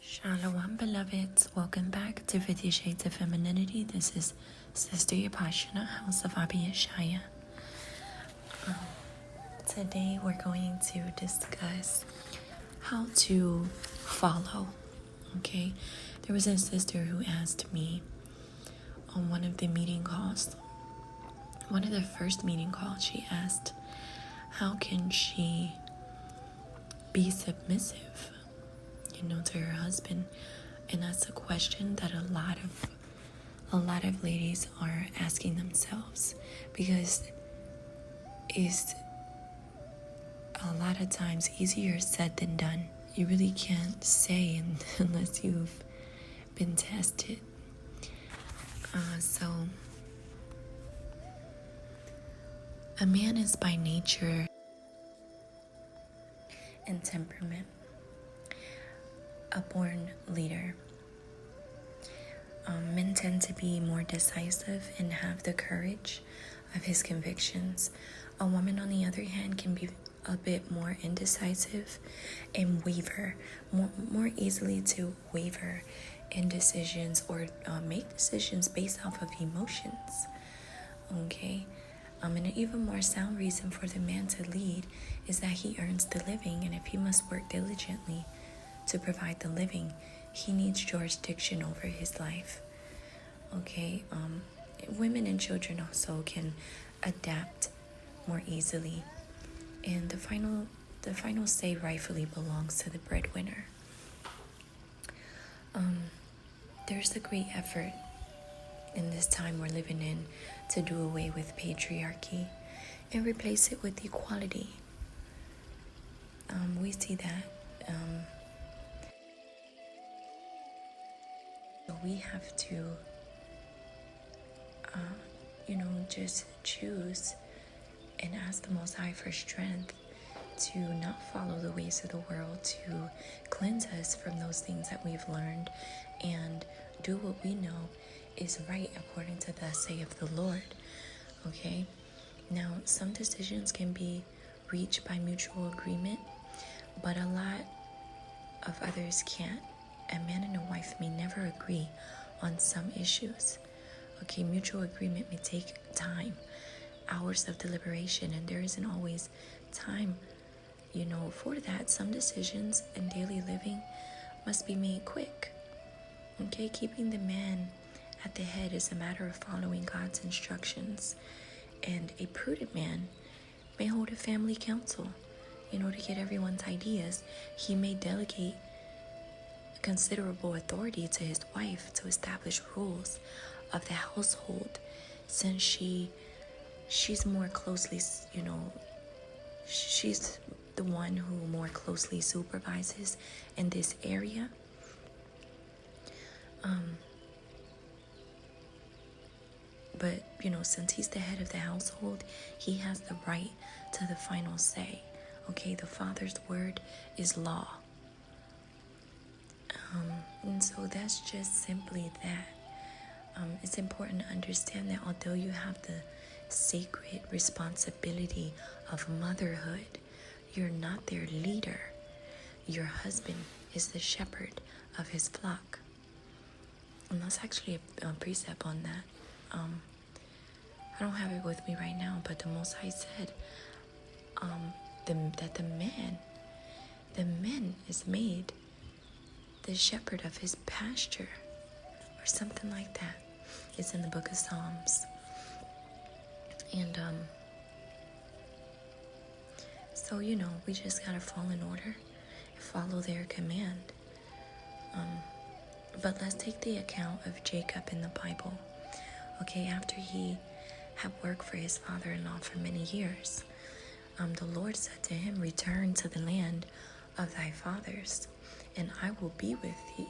Shalom, beloveds. Welcome back to 50 Shades of Femininity. This is Sister Yapashina, House of Abi Yeshaya. Today we're going to discuss how to follow. Okay, there was a sister who asked me on one of the meeting calls, one of the first meeting calls, she asked, how can she be submissive, to her husband? And that's a question that a lot of ladies are asking themselves, because it's a lot of times easier said than done. You really can't say unless you've been tested. So a man is by nature and temperament a born leader. Men tend to be more decisive and have the courage of his convictions. A woman, on the other hand, can be a bit more indecisive and waver, more easily to waver in decisions or make decisions based off of emotions. Okay? And an even more sound reason for the man to lead is that he earns the living, and if he must work diligently to provide the living, he needs jurisdiction over his life. Okay, women and children also can adapt more easily, and the final say rightfully belongs to the breadwinner. There's a great effort in this time we're living in to do away with patriarchy and replace it with equality. We see that. We have to, just choose and ask the Most High for strength to not follow the ways of the world, to cleanse us from those things that we've learned and do what we know is right according to the say of the Lord. Okay? Now, some decisions can be reached by mutual agreement, but a lot of others can't. A man and a wife may never agree on some issues. Okay, mutual agreement may take time, hours of deliberation, and there isn't always time, for that. Some decisions in daily living must be made quick. Okay, keeping the man at the head is a matter of following God's instructions, and a prudent man may hold a family council, to get everyone's ideas. He may delegate considerable authority to his wife to establish rules of the household, since she's more closely, she's the one who more closely supervises in this area. But since he's the head of the household, he has the right to the final say. Okay, the father's word is law. And so that's just simply that. It's important to understand that although you have the sacred responsibility of motherhood, you're not their leader. Your husband is the shepherd of his flock. And that's actually a precept on that. I don't have it with me right now, but the Most High said that the man is made the shepherd of his pasture, or something like that. It's in the book of Psalms. And so we just gotta fall in order and follow their command. But let's take the account of Jacob in the Bible. Okay, after he had worked for his father-in-law for many years, the Lord said to him, "Return to the land of thy fathers, and I will be with thee."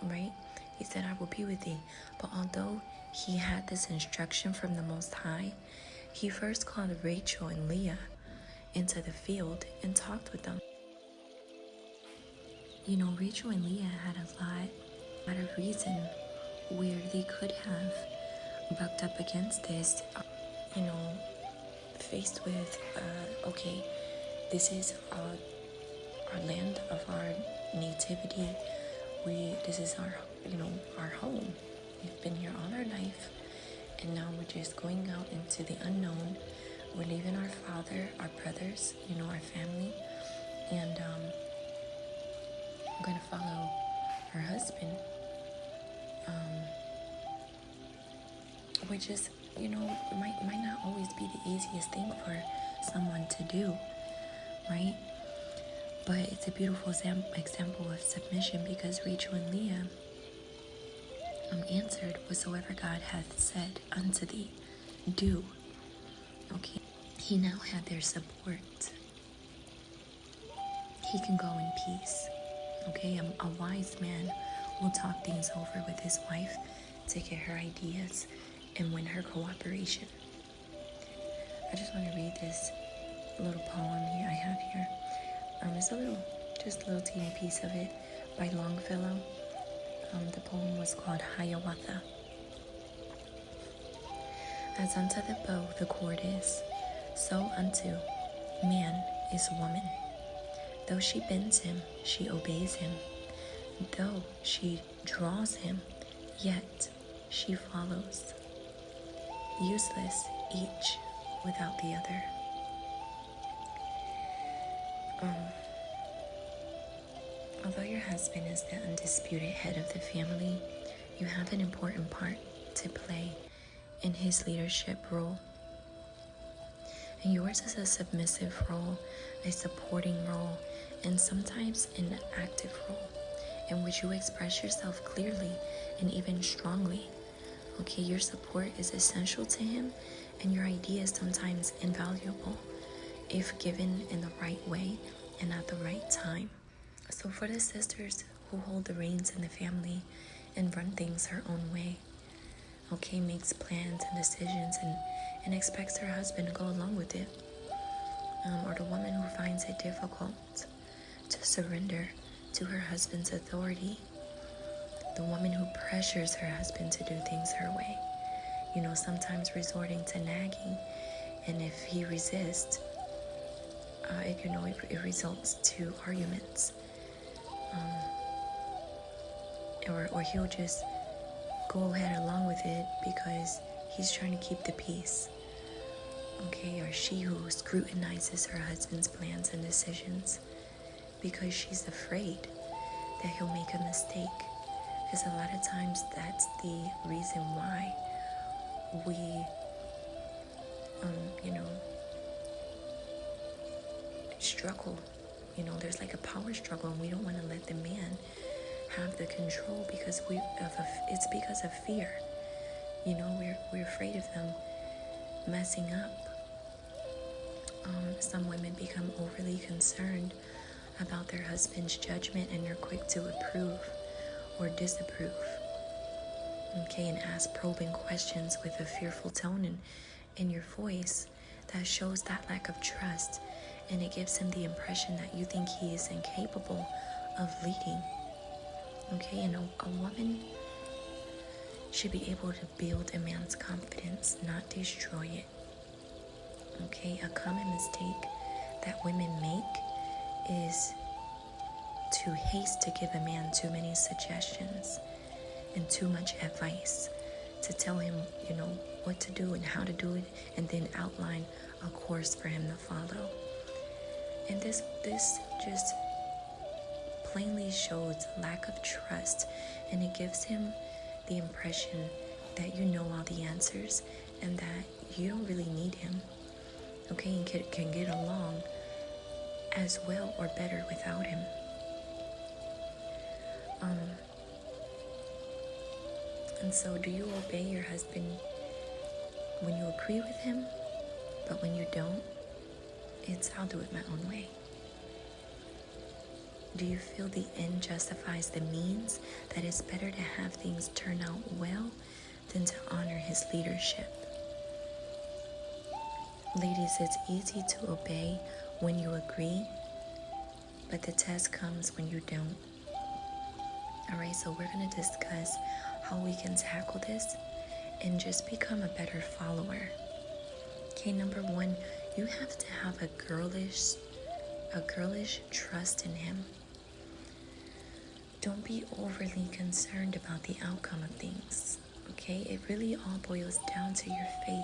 Right? He said, "I will be with thee." But although he had this instruction from the Most High, he first called Rachel and Leah into the field and talked with them. Rachel and Leah had a lot of reason where they could have bucked up against this, faced with, okay, this is our land of our nativity. This is our, our home. We've been here all our life, and now we're just going out into the unknown. We're leaving our father, our brothers, our family, and I'm gonna follow her husband, which is, might not always be the easiest thing for someone to do, right? But it's a beautiful example of submission, because Rachel and Leah answered, whatsoever God hath said unto thee, do. Okay, he now had their support. He can go in peace. Okay, a wise man will talk things over with his wife to get her ideas and win her cooperation. I just want to read this little poem here I have here. It's just a little teeny piece of it by Longfellow. The poem was called Hiawatha. As unto the bow the cord is, so unto man is woman. Though she bends him, she obeys him. Though she draws him, yet she follows. Useless each without the other. Although your husband is the undisputed head of the family, you have an important part to play in his leadership role. And yours is a submissive role, a supporting role, and sometimes an active role in which you express yourself clearly and even strongly. Okay, your support is essential to him, and your idea is sometimes invaluable if given in the right way and at the right time. So for the sisters who hold the reins in the family and run things her own way, okay, makes plans and decisions and expects her husband to go along with it, or the woman who finds it difficult to surrender to her husband's authority, the woman who pressures her husband to do things her way, sometimes resorting to nagging, and if he resists, it results to arguments, or he'll just go ahead along with it because he's trying to keep the peace. Okay, or she who scrutinizes her husband's plans and decisions because she's afraid that he'll make a mistake. Because a lot of times that's the reason why we, struggle. There's like a power struggle, and we don't want to let the man have the control because it's because of fear. We're afraid of them messing up. Some women become overly concerned about their husband's judgment, and they're quick to approve or disapprove. Okay, and ask probing questions with a fearful tone in your voice that shows that lack of trust, and it gives him the impression that you think he is incapable of leading. Okay, and a woman should be able to build a man's confidence, not destroy it. Okay, a common mistake that women make is to haste to give a man too many suggestions and too much advice, to tell him, what to do and how to do it, and then outline a course for him to follow. And this just plainly shows lack of trust, and it gives him the impression that you know all the answers and that you don't really need him. Okay, and can get along as well or better without him. And so, do you obey your husband when you agree with him, but when you don't, it's I'll do it my own way? Do you feel the end justifies the means, that it's better to have things turn out well than to honor his leadership? Ladies, it's easy to obey when you agree, but the test comes when you don't. Alright, so we're going to discuss how we can tackle this and just become a better follower. Okay, number one, you have to have a girlish trust in him. don't be overly concerned about the outcome of things. Okay, it really all boils down to your faith.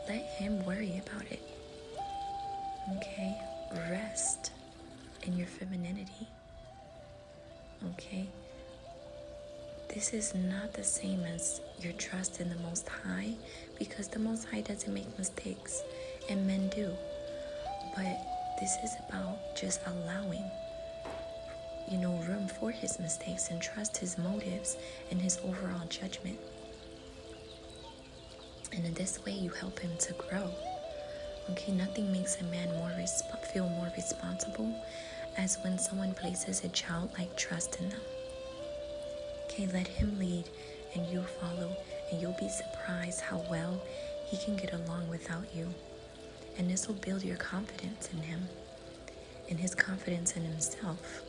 Let him worry about it. Okay, rest in your femininity. Okay, this is not the same as your trust in the Most High, because the Most High doesn't make mistakes, and men do. But this is about just allowing, room for his mistakes, and trust his motives and his overall judgment. And in this way, you help him to grow. Okay, nothing makes a man feel more responsible as when someone places a childlike trust in them. Okay, let him lead and you follow, and you'll be surprised how well he can get along without you. And this will build your confidence in him and his confidence in himself.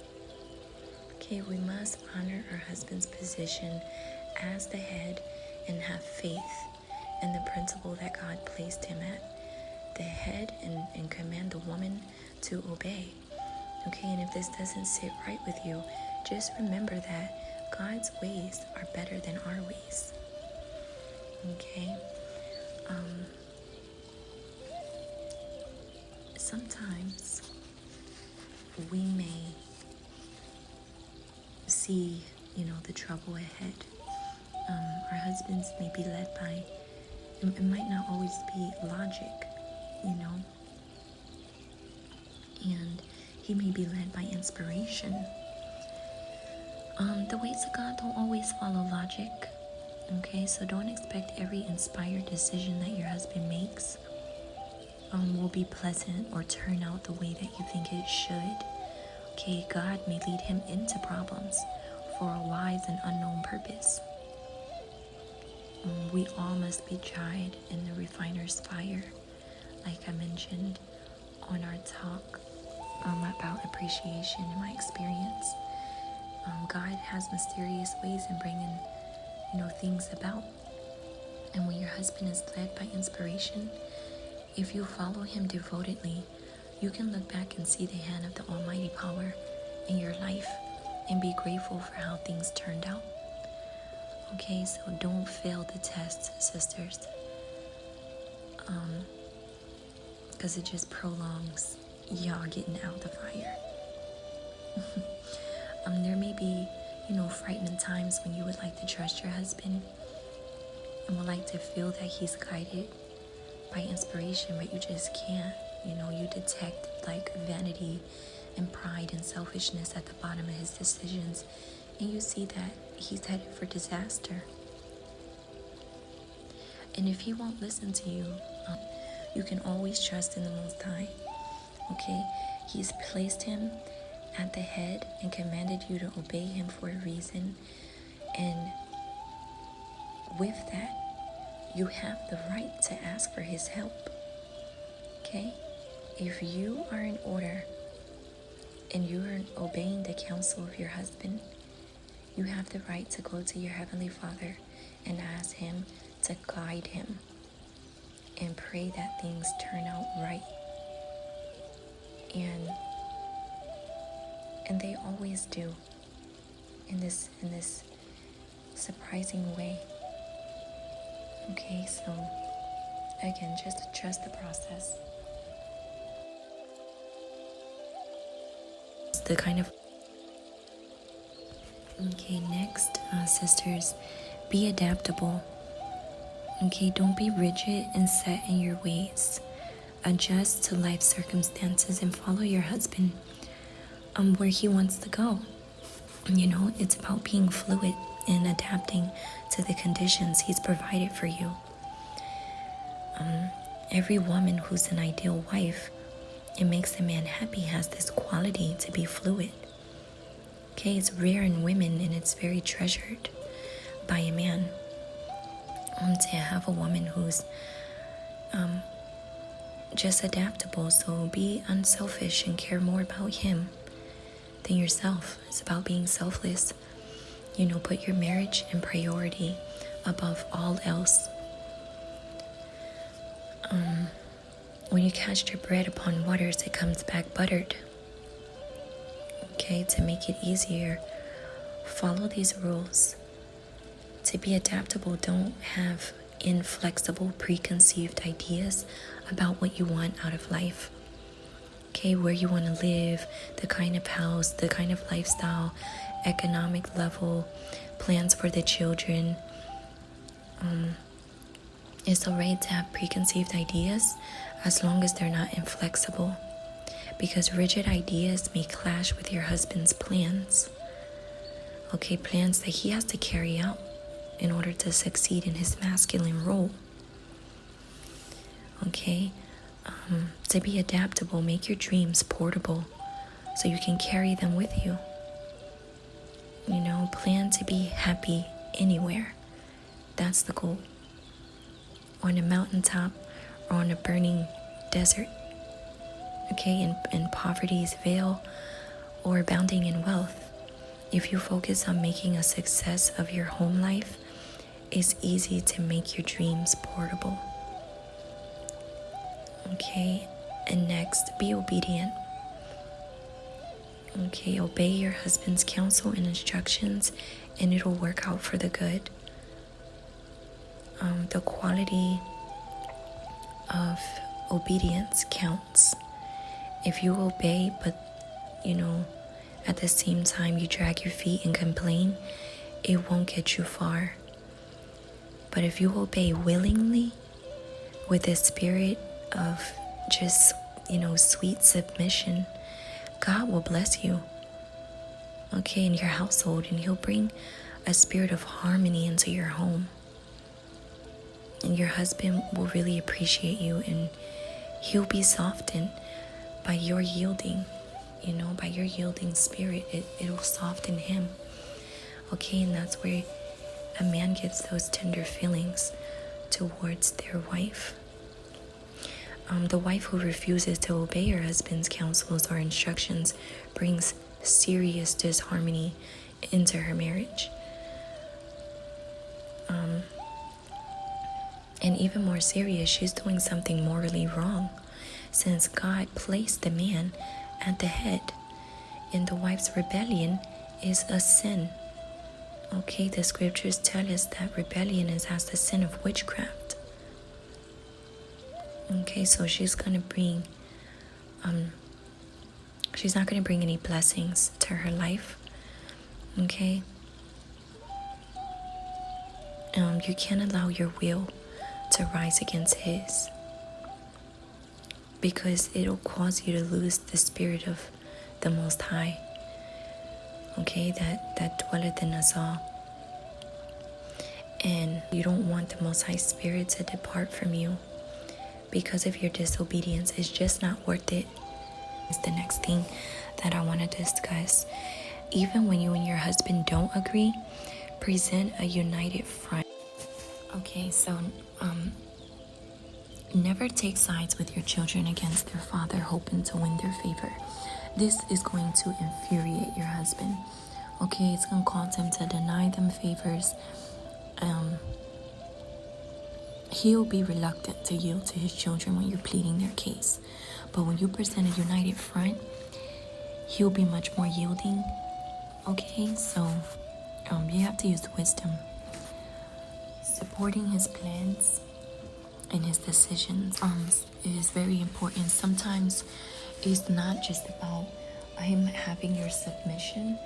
Okay, we must honor our husband's position as the head and have faith in the principle that God placed him at the head, and command the woman to obey. Okay, and if this doesn't sit right with you, just remember that God's ways are better than our ways. Okay? Sometimes we may see, the trouble ahead. Our husbands may be led by, it might not always be logic, and he may be led by inspiration. The ways of God don't always follow logic. Okay, so don't expect every inspired decision that your husband makes will be pleasant or turn out the way that you think it should. Okay, God may lead him into problems for a wise and unknown purpose. We all must be tried in the refiner's fire, like I mentioned on our talk about appreciation in my experience. God has mysterious ways in bringing, things about. And when your husband is led by inspiration, if you follow him devotedly, you can look back and see the hand of the Almighty power in your life and be grateful for how things turned out. Okay, so don't fail the test, sisters, because it just prolongs y'all getting out of the fire. There may be, frightening times when you would like to trust your husband and would like to feel that he's guided by inspiration, but you just can't. You detect like vanity and pride and selfishness at the bottom of his decisions, and you see that he's headed for disaster. And if he won't listen to you, you can always trust in the Most High. Okay, he's placed him at the head and commanded you to obey him for a reason, and with that you have the right to ask for his help. Okay, if you are in order and you are obeying the counsel of your husband, you have the right to go to your Heavenly Father and ask him to guide him and pray that things turn out right. And they always do in this surprising way. Okay, so again, just trust the process. The kind of okay, next, sisters, be adaptable. Okay, don't be rigid and set in your ways. Adjust to life circumstances and follow your husband where he wants to go. It's about being fluid and adapting to the conditions he's provided for you. Every woman who's an ideal wife, it makes a man happy, has this quality to be fluid. Okay, it's rare in women and it's very treasured by a man to have a woman who's just adaptable. So be unselfish and care more about him than yourself. It's about being selfless. Put your marriage in priority above all else. When you cast your bread upon waters, it comes back buttered. Okay, to make it easier follow these rules. To be adaptable, don't have inflexible, preconceived ideas about what you want out of life. Okay, where you want to live, the kind of house, the kind of lifestyle, economic level, plans for the children. It's alright to have preconceived ideas as long as they're not inflexible, because rigid ideas may clash with your husband's plans. Okay, plans that he has to carry out in order to succeed in his masculine role. Okay, to be adaptable, make your dreams portable so you can carry them with you. You know, plan to be happy anywhere. That's the goal. On a mountaintop or on a burning desert. Okay, in poverty's veil or abounding in wealth. If you focus on making a success of your home life, it's easy to make your dreams portable. Okay, and next, be obedient. Okay, obey your husband's counsel and instructions, and it'll work out for the good. The quality of obedience counts. If you obey, but at the same time you drag your feet and complain, it won't get you far. But if you obey willingly, with a spirit of just, sweet submission, God will bless you, okay, in your household, and He'll bring a spirit of harmony into your home. And your husband will really appreciate you, and he'll be softened by your yielding, by your yielding spirit. It'll soften him, okay, and that's where a man gets those tender feelings towards their wife. The wife who refuses to obey her husband's counsels or instructions brings serious disharmony into her marriage. And even more serious, she's doing something morally wrong, since God placed the man at the head, and the wife's rebellion is a sin. Okay, the scriptures tell us that rebellion is as the sin of witchcraft. Okay, so she's not gonna bring any blessings to her life. Okay, you can't allow your will to rise against his, because it'll cause you to lose the spirit of the Most High, okay, that dwelleth in us all. And you don't want the Most High Spirit to depart from you because of your disobedience. It's just not worth it. It's the next thing that I want to discuss. Even when you and your husband don't agree, present a united front. Okay, so never take sides with your children against their father, hoping to win their favor. This is going to infuriate your husband. Okay, it's going to cause him to deny them favors. He'll be reluctant to yield to his children when you're pleading their case. But when you present a united front, he'll be much more yielding. Okay, so you have to use wisdom. Supporting his plans and his decisions is very important. Sometimes it's not just about him having your submission,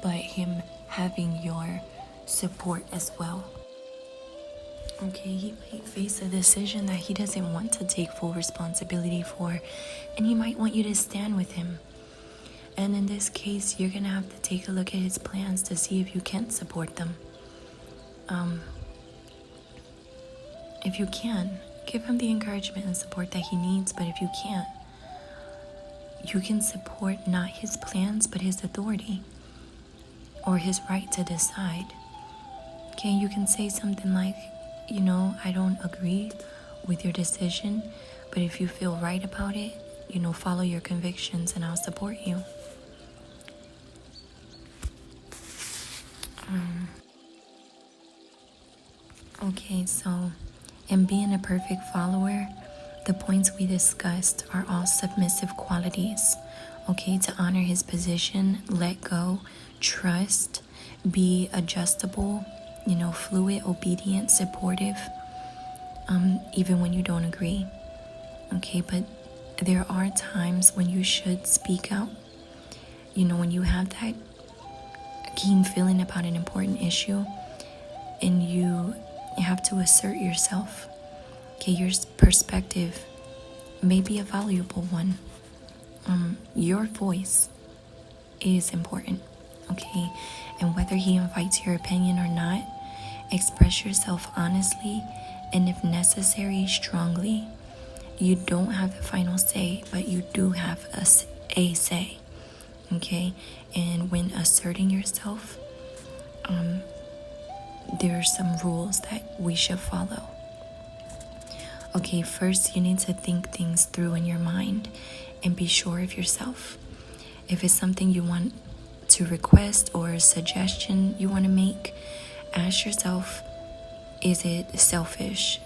but him having your support as well. Okay, he might face a decision that he doesn't want to take full responsibility for, and he might want you to stand with him. And in this case, you're gonna have to take a look at his plans to see if you can support them. If you can, give him the encouragement and support that he needs. But if you can't, you can support not his plans, but his authority or his right to decide. Okay, you can say something like, I don't agree with your decision, but if you feel right about it, follow your convictions and I'll support you. Okay, so in being a perfect follower, the points we discussed are all submissive qualities. Okay, to honor his position, let go, trust, be adjustable, fluid, obedient, supportive, even when you don't agree. Okay, but there are times when you should speak out. When you have that keen feeling about an important issue and you have to assert yourself. Okay, your perspective may be a valuable one. Your voice is important. Okay, and whether he invites your opinion or not, express yourself honestly and, if necessary, strongly. You don't have the final say, but you do have a say. Okay, and when asserting yourself, there are some rules that we should follow. Okay, first you need to think things through in your mind and be sure of yourself. If it's something you want to request or a suggestion you want to make, ask yourself, is it selfish?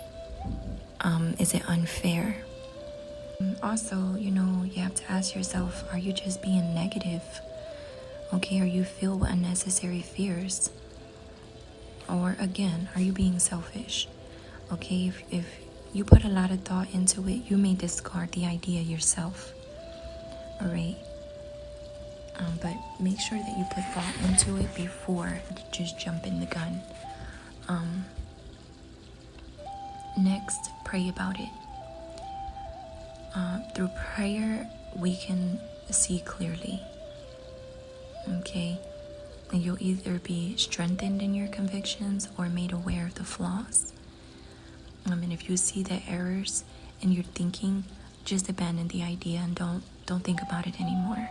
Is it unfair? Also, you have to ask yourself, are you just being negative? Okay, are you filled with unnecessary fears? Or again, are you being selfish? Okay, if you put a lot of thought into it, you may discard the idea yourself. All right. But make sure that you put thought into it before just jumping the gun. Next, pray about it. Through prayer, we can see clearly. Okay? And you'll either be strengthened in your convictions or made aware of the flaws. And if you see the errors in your thinking, just abandon the idea and don't think about it anymore.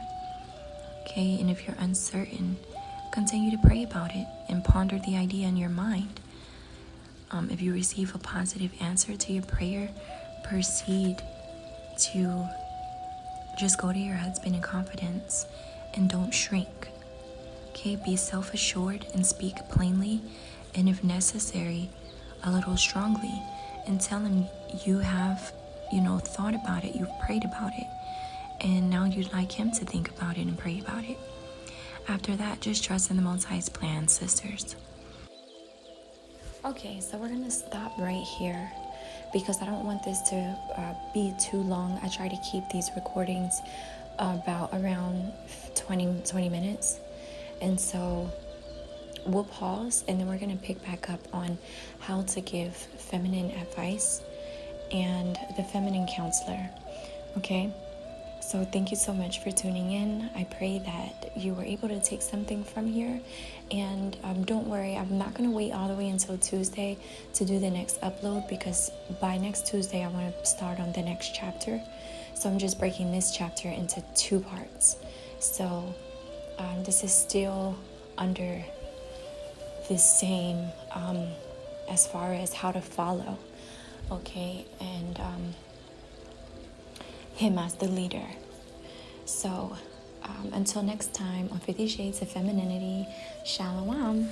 Okay? And if you're uncertain, continue to pray about it and ponder the idea in your mind. If you receive a positive answer to your prayer, proceed to just go to your husband in confidence and don't shrink. Okay, be self-assured and speak plainly, and if necessary, a little strongly, and tell him you have, thought about it, you've prayed about it, and now you'd like him to think about it and pray about it. After that, just trust in the Most High's plan, sisters. Okay, so we're gonna stop right here because I don't want this to be too long. I try to keep these recordings around 20 minutes. And so we'll pause and then we're going to pick back up on how to give feminine advice and the feminine counselor. Okay? So thank you so much for tuning in. I pray that you were able to take something from here. And don't worry, I'm not going to wait all the way until Tuesday to do the next upload because by next Tuesday I want to start on the next chapter. So I'm just breaking this chapter into 2 parts. So this is still under the same as far as how to follow, okay, and him as the leader. So until next time on 50 Shades of Femininity, Shalom.